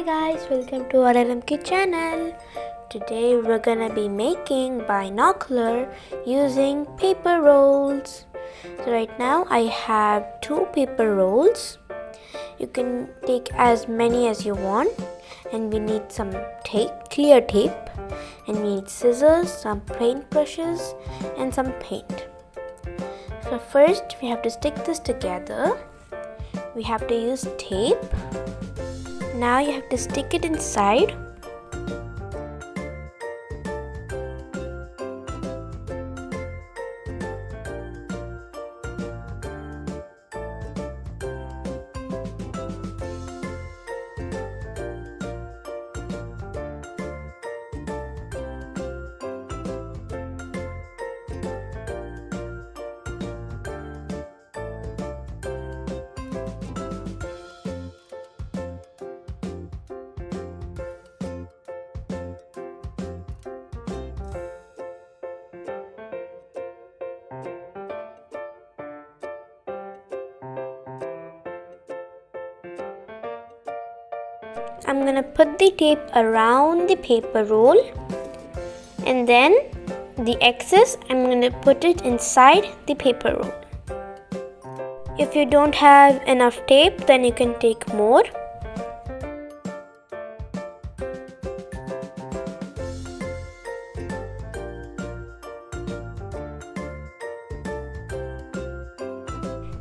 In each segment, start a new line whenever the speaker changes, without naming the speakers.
Hi guys, welcome to our LMK channel. Today we're gonna be making binocular using paper rolls. So right now I have 2 paper rolls. You can take as many as you want, and we need some tape, clear tape, and we need scissors, some paint brushes, and some paint. So first we have to stick this together. We have to use tape. Now you have to stick it inside. I'm gonna put the tape around the paper roll, and then the excess I'm gonna put it inside the paper roll. If you don't have enough tape, then you can take more.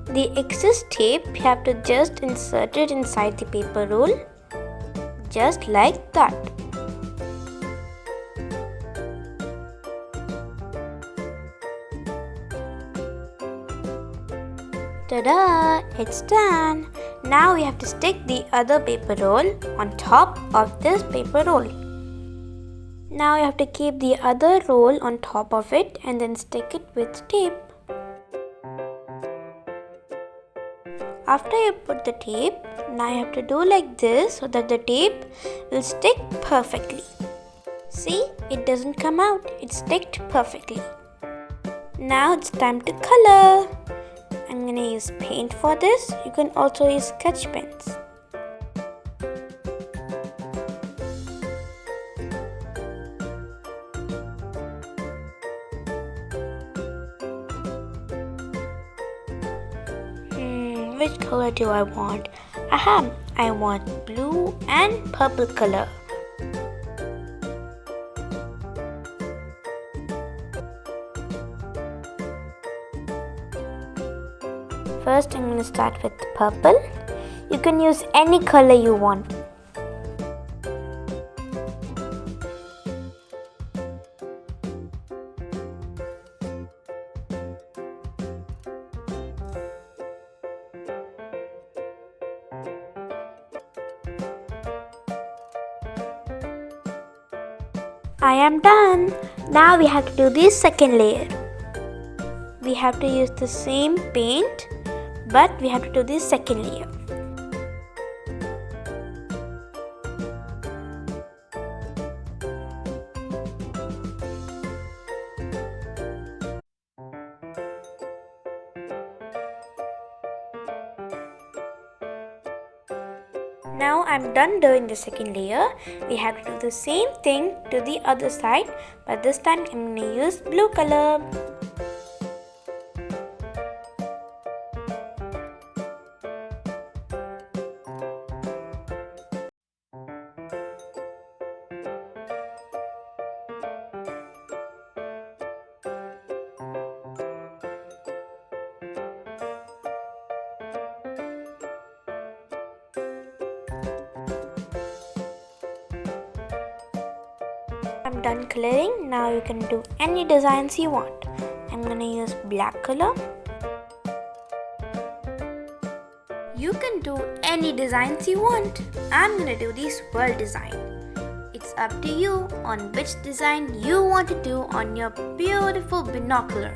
The excess tape you have to just insert it inside the paper roll, just like that. Ta-da! It's done! Now we have to stick the other paper roll on top of this paper roll. Now you have to keep the other roll on top of it and then stick it with tape. After you put the tape, now you have to do like this so that the tape will stick perfectly. See, it doesn't come out, it's sticked perfectly. Now it's time to color. I'm gonna use paint for this. You can also use sketch pens. Which color do I want? I want blue and purple color. First I'm going to start with purple. You can use any color you want. I am done. Now we have to do the second layer. We have to use the same paint, but we have to do the second layer. Now I'm done doing the second layer. We have to do the same thing to the other side, but this time I'm going to use blue color. I'm done coloring. Now you can do any designs you want. I'm gonna use black color. You can do any designs you want. I'm gonna do the swirl design. It's up to you on which design you want to do on your beautiful binocular.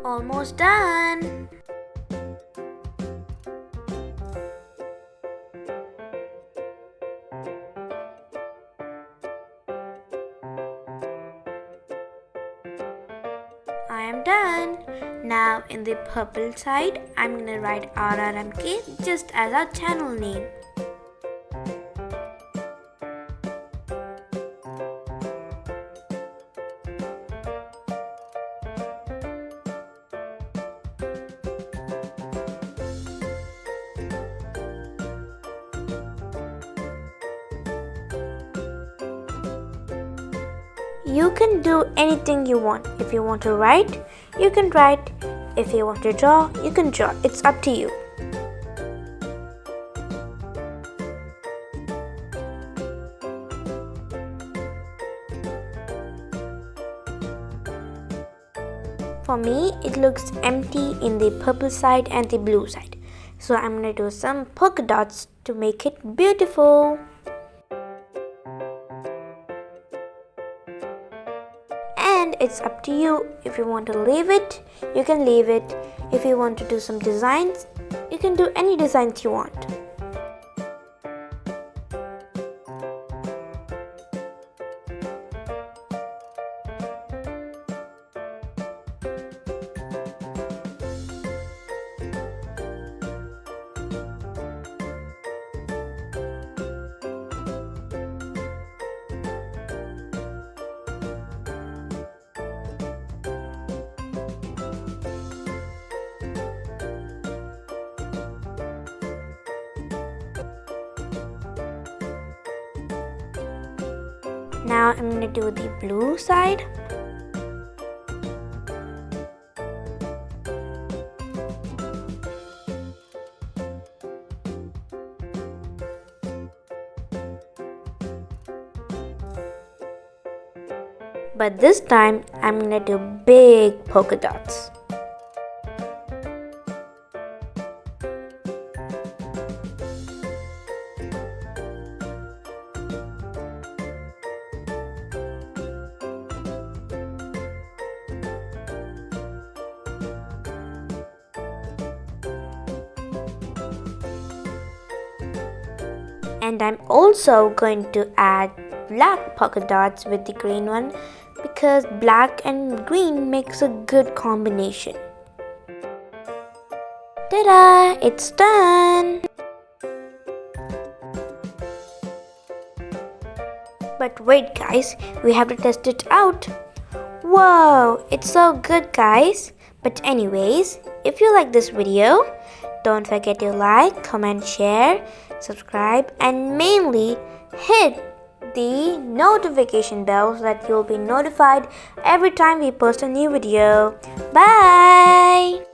Almost done. I am done. Now in the purple side, I'm gonna write RRMK just as our channel name. You can do anything you want. If you want to write, you can write. If you want to draw, you can draw. It's up to you. For me, it looks empty in the purple side and the blue side. So I'm going to do some polka dots to make it beautiful. And it's up to you. If you want to leave it, you can leave it. If you want to do some designs, you can do any designs you want. Now I'm going to do the blue side. But this time I'm going to do big polka dots. And I'm also going to add black polka dots with the green one because black and green makes a good combination. Ta-da! It's done! But wait guys, we have to test it out. Whoa, it's so good guys. But anyways, if you like this video, don't forget to like, comment, share, subscribe, and mainly hit the notification bell so that you'll be notified every time we post a new video. Bye!